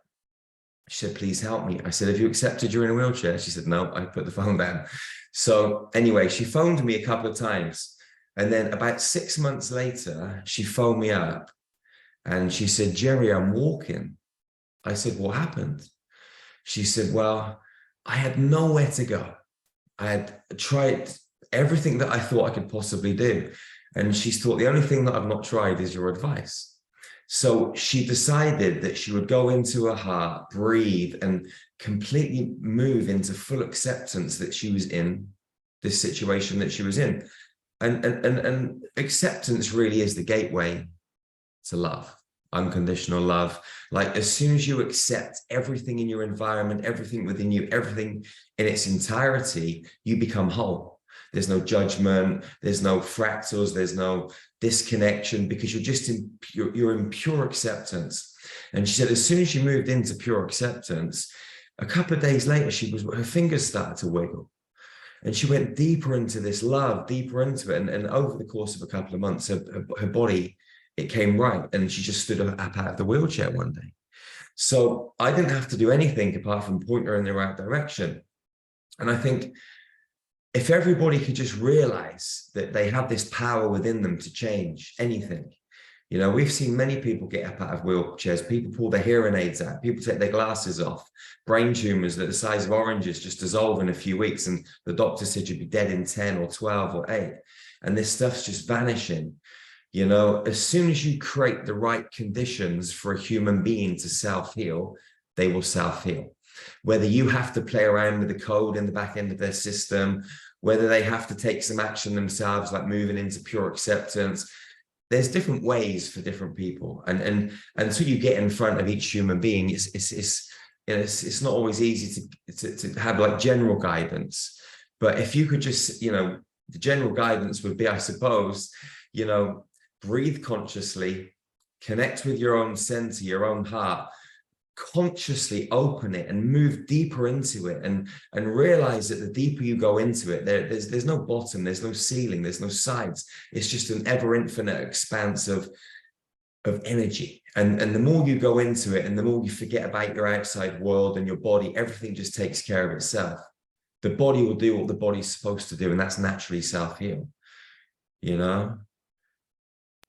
Speaker 2: She said, please help me. I said, have you accepted you're in a wheelchair? She said, no. I put the phone down. So anyway, she phoned me a couple of times. And then about 6 months later, she phoned me up and she said, Jerry, I'm walking. I said, what happened? She said, well, I had nowhere to go. I had tried everything that I thought I could possibly do. And she's thought, the only thing that I've not tried is your advice. So she decided that she would go into her heart, breathe, and completely move into full acceptance that she was in this situation that she was in. And acceptance really is the gateway to love, unconditional love. Like, as soon as you accept everything in your environment, everything within you, everything in its entirety, you become whole. There's no judgment, there's no fractals, there's no disconnection, because you're just you're in pure acceptance. And she said, as soon as she moved into pure acceptance, a couple of days later, her fingers started to wiggle. And she went deeper into this love, deeper into it. And over the course of a couple of months, her body, it came right. And she just stood up out of the wheelchair one day. So I didn't have to do anything apart from point her in the right direction. And I think if everybody could just realize that they have this power within them to change anything. You know, we've seen many people get up out of wheelchairs. People pull their hearing aids out. People take their glasses off. Brain tumors that are the size of oranges just dissolve in a few weeks. And the doctor said you'd be dead in 10 or 12 or 8. And this stuff's just vanishing. You know, as soon as you create the right conditions for a human being to self-heal, they will self-heal. Whether you have to play around with the code in the back end of their system, whether they have to take some action themselves, like moving into pure acceptance, there's different ways for different people. And until you get in front of each human being, it's not always easy to have like general guidance. But if you could just, you know, the general guidance would be, I suppose, you know, breathe consciously, connect with your own center, your own heart, consciously open it and move deeper into it, and realize that the deeper you go into it, there's no bottom, there's no ceiling, there's no sides. It's just an ever infinite expanse of energy. And the more you go into it and the more you forget about your outside world and your body, everything just takes care of itself. The body will do what the body's supposed to do, and that's naturally self-heal, you know.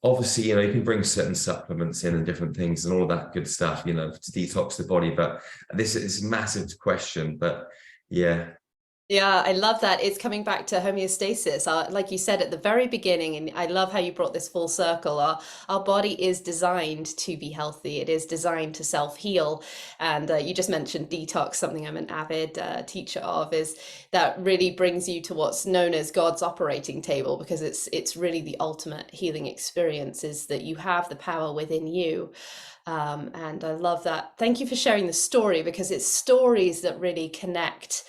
Speaker 2: Obviously, you know, you can bring certain supplements in and different things and all of that good stuff, you know, to detox the body. But this is a massive question. But yeah.
Speaker 1: Yeah, I love that. It's coming back to homeostasis. Like you said at the very beginning, and I love how you brought this full circle. Our body is designed to be healthy. It is designed to self-heal. And you just mentioned detox, something I'm an avid teacher of, is that really brings you to what's known as God's operating table, because it's really the ultimate healing experience, is that you have the power within you. And I love that. Thank you for sharing the story, because it's stories that really connect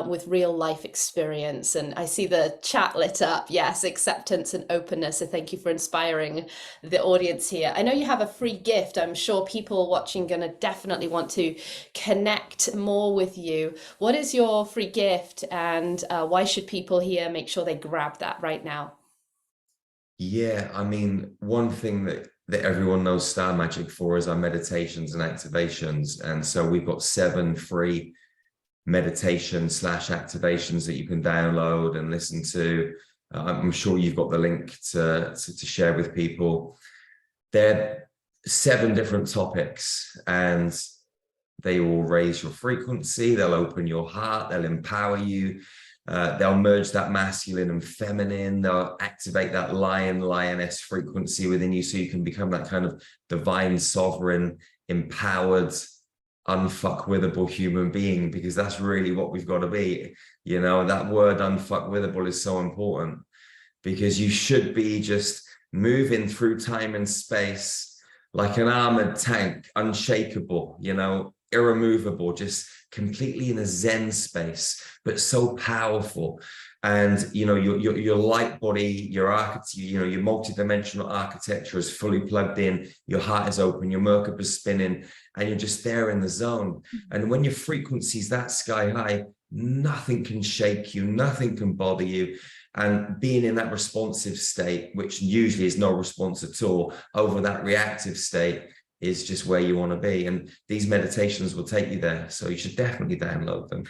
Speaker 1: with real life experience. And I see the chat lit up. Yes, acceptance and openness. So thank you for inspiring the audience here. I know you have a free gift. I'm sure people watching going to definitely want to connect more with you. What is your free gift, and why should people here make sure they grab that right now?
Speaker 2: Yeah, I mean, one thing that everyone knows Star Magic for is our meditations and activations. And so we've got 7 free meditation/activations that you can download and listen to. I'm sure you've got the link to share with people. They're 7 different topics, and they will raise your frequency, they'll open your heart, they'll empower you, they'll merge that masculine and feminine, they'll activate that lioness frequency within you, so you can become that kind of divine, sovereign, empowered, unfuckwithable human being, because that's really what we've got to be. You know, that word unfuckwithable is so important, because you should be just moving through time and space like an armored tank, unshakable, you know, irremovable, just completely in a Zen space, but so powerful. And, you know, your light body, your architecture, you know, your multidimensional architecture is fully plugged in, your heart is open, your Merkaba is spinning, and you're just there in the zone. And when your frequency's that sky high, nothing can shake you, nothing can bother you. And being in that responsive state, which usually is no response at all, over that reactive state is just where you want to be. And these meditations will take you there. So you should definitely download them.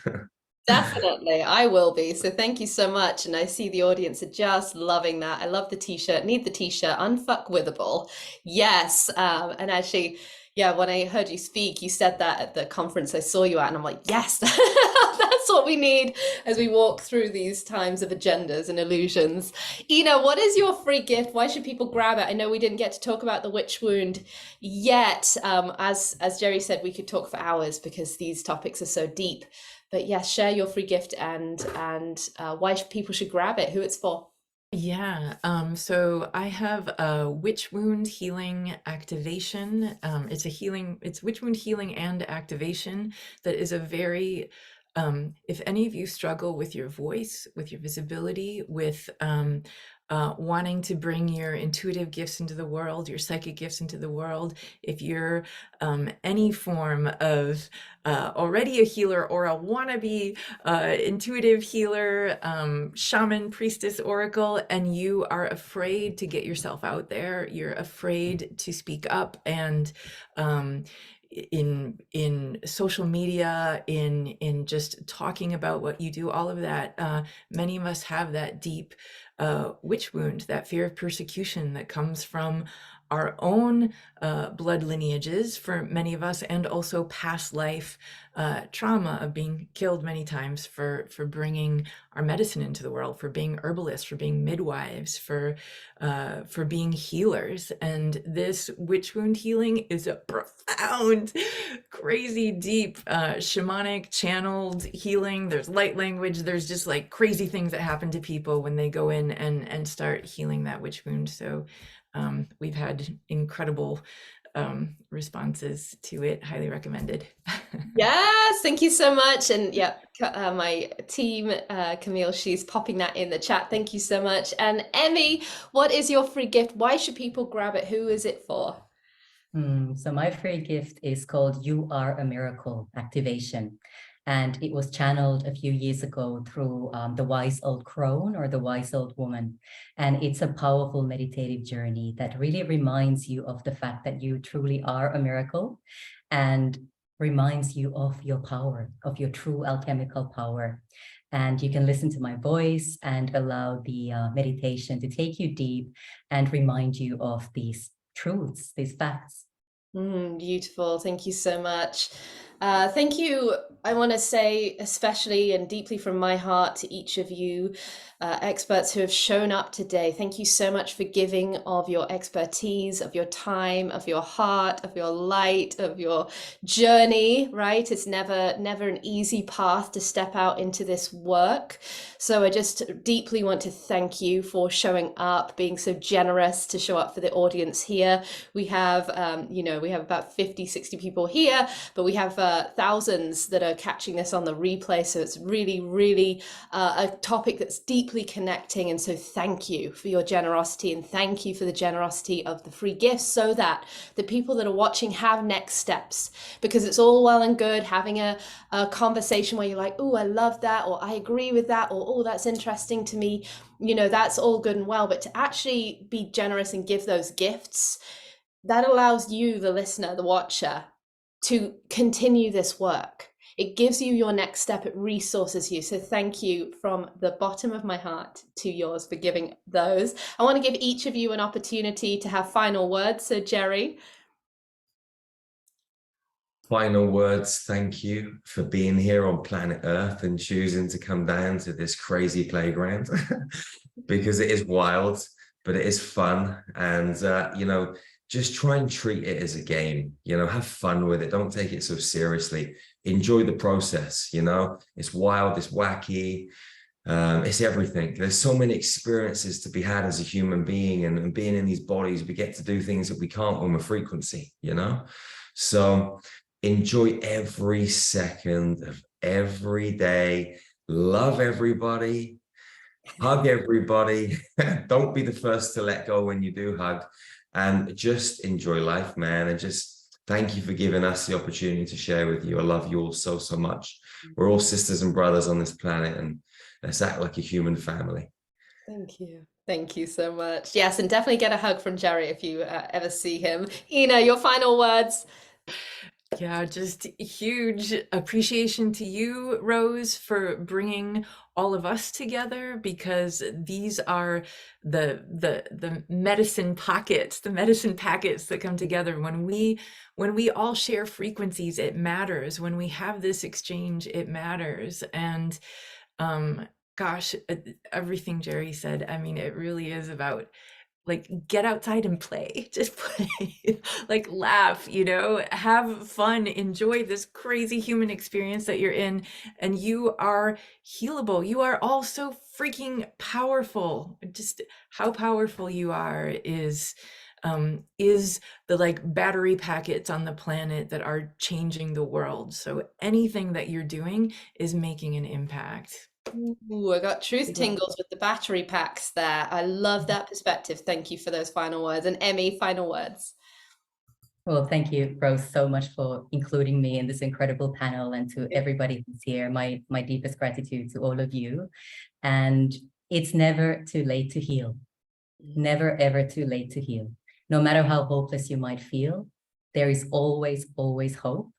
Speaker 1: Definitely, I will be. So thank you so much. And I see the audience are just loving that. I love the t-shirt, need the t-shirt, unfuckwithable. Yes. And actually, yeah, when I heard you speak, you said that at the conference I saw you at, and I'm like, yes, that's what we need as we walk through these times of agendas and illusions. Ina, what is your free gift? Why should people grab it? I know we didn't get to talk about the witch wound yet. As Jerry said, we could talk for hours because these topics are so deep. But yes, share your free gift and why people should grab it, who it's for.
Speaker 3: Yeah, so I have a witch wound healing activation. It's witch wound healing and activation that is a very, if any of you struggle with your voice, with your visibility, with wanting to bring your intuitive gifts into the world, your psychic gifts into the world, if you're any form of already a healer or a wannabe intuitive healer, shaman, priestess, oracle, and you are afraid to get yourself out there, you're afraid to speak up, and in social media, in just talking about what you do, all of that, many of us have that deep witch wound, that fear of persecution that comes from our own blood lineages for many of us, and also past life trauma of being killed many times for bringing our medicine into the world, for being herbalists, for being midwives, for being healers. And this witch wound healing is a profound, crazy, deep, shamanic, channeled healing. There's light language. There's just like crazy things that happen to people when they go in and start healing that witch wound. So we've had incredible responses to it. Highly recommended.
Speaker 1: Yes, thank you so much. And yeah, my team, Camille, she's popping that in the chat. Thank you so much. And Emmy, what is your free gift? Why should people grab it? Who is it for?
Speaker 4: So my free gift is called You Are a Miracle Activation. And it was channeled a few years ago through the wise old crone or the wise old woman. And it's a powerful meditative journey that really reminds you of the fact that you truly are a miracle, and reminds you of your power, of your true alchemical power. And you can listen to my voice and allow the meditation to take you deep and remind you of these truths, these facts.
Speaker 1: Beautiful. Thank you so much. Thank you, I want to say especially and deeply from my heart to each of you experts who have shown up today. Thank you so much for giving of your expertise, of your time, of your heart, of your light, of your journey, right? It's never an easy path to step out into this work. So I just deeply want to thank you for showing up, being so generous to show up for the audience here. We have, we have about 50, 60 people here, but we have thousands that are catching this on the replay. So it's really, really a topic that's deeply connecting. And so thank you for your generosity, and thank you for the generosity of the free gifts, so that the people that are watching have next steps. Because it's all well and good having a conversation where you're like, oh, I love that, or I agree with that, or oh, that's interesting to me. That's all good and well, but to actually be generous and give those gifts, that allows you, the listener, the watcher, to continue this work. It gives you your next step. It resources you. So thank you from the bottom of my heart to yours for giving those. I want to give each of you an opportunity to have final words. So Jerry.
Speaker 2: Final words. Thank you for being here on planet Earth and choosing to come down to this crazy playground because it is wild, but it is fun. And, just try and treat it as a game, have fun with it. Don't take it so seriously. Enjoy the process, it's wild, it's wacky. It's everything. There's so many experiences to be had as a human being, and being in these bodies, we get to do things that we can't when we're frequency, you know? So enjoy every second of every day. Love everybody. Hug everybody. Don't be the first to let go when you do hug. And just enjoy life, man. And just thank you for giving us the opportunity to share with you. I love you all so, so much. We're all sisters and brothers on this planet, and let's act like a human family.
Speaker 1: Thank you. Thank you so much. Yes, and definitely get a hug from Jerry if you ever see him. Ina, your final words.
Speaker 3: Yeah, just huge appreciation to you, Rose, for bringing all of us together, because these are the medicine pockets, the medicine packets that come together when we all share frequencies. It matters. When we have this exchange, it matters. And gosh, everything Jerry said, I mean, it really is about, like, get outside and play, just play, like, laugh, you know, have fun, enjoy this crazy human experience that you're in, and you are healable. You are all so freaking powerful. Just how powerful you are is the, like, battery packets on the planet that are changing the world. So anything that you're doing is making an impact.
Speaker 1: Ooh, I got truth tingles with the battery packs there. I love that perspective. Thank you for those final words. And Emmy, final words.
Speaker 4: Well, thank you, Rose, so much for including me in this incredible panel, and to everybody who's here, my deepest gratitude to all of you. And it's never too late to heal. Never, ever too late to heal. No matter how hopeless you might feel, there is always, always hope.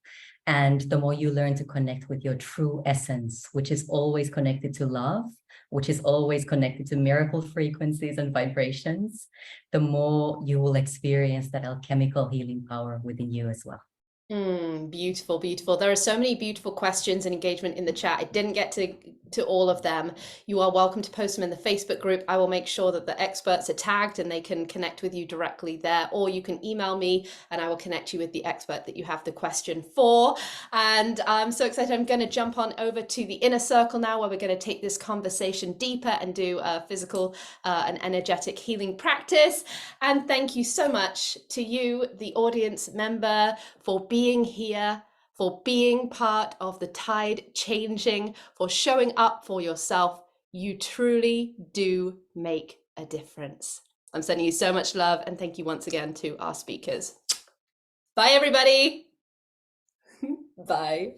Speaker 4: And the more you learn to connect with your true essence, which is always connected to love, which is always connected to miracle frequencies and vibrations, the more you will experience that alchemical healing power within you as well.
Speaker 1: Beautiful, beautiful. There are so many beautiful questions and engagement in the chat. I didn't get to all of them. You are welcome to post them in the Facebook group. I will make sure that the experts are tagged and they can connect with you directly there, or you can email me and I will connect you with the expert that you have the question for. And I'm so excited. I'm going to jump on over to the inner circle now, where we're going to take this conversation deeper and do a physical and energetic healing practice. And thank you so much to you, the audience member, for being here, for being part of the tide changing, for showing up for yourself. You truly do make a difference. I'm sending you so much love, and thank you once again to our speakers. Bye, everybody. Bye.